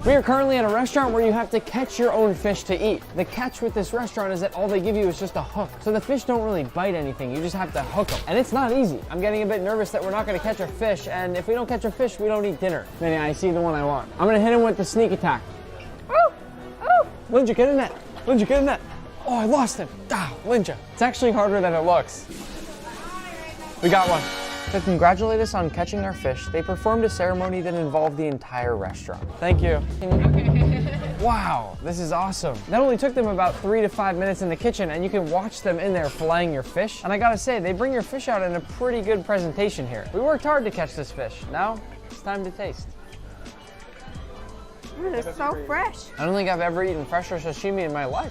We are currently at a restaurant where you have to catch your own fish to eat. The catch with this restaurant is that all they give you is just a hook. So the fish don't really bite anything, you just have to hook them. And it's not easy. I'm getting a bit nervous that we're not gonna catch a fish, and if we don't catch a fish, we don't eat dinner. Manny, I see the one I want. I'm gonna hit him with the sneak attack. Oh! Oh! Linja, get in that! Linja, get in that! Oh, I lost him! Ah, Linja. It's actually harder than it looks. We got one. To congratulate us on catching our fish, they performed a ceremony that involved the entire restaurant. Thank you. Wow, this is awesome. That only took them about 3 to 5 minutes in the kitchen, and you can watch them in there filleting your fish. And I gotta say, they bring your fish out in a pretty good presentation here. We worked hard to catch this fish. Now, it's time to taste. It's so fresh. I don't think I've ever eaten fresher sashimi in my life.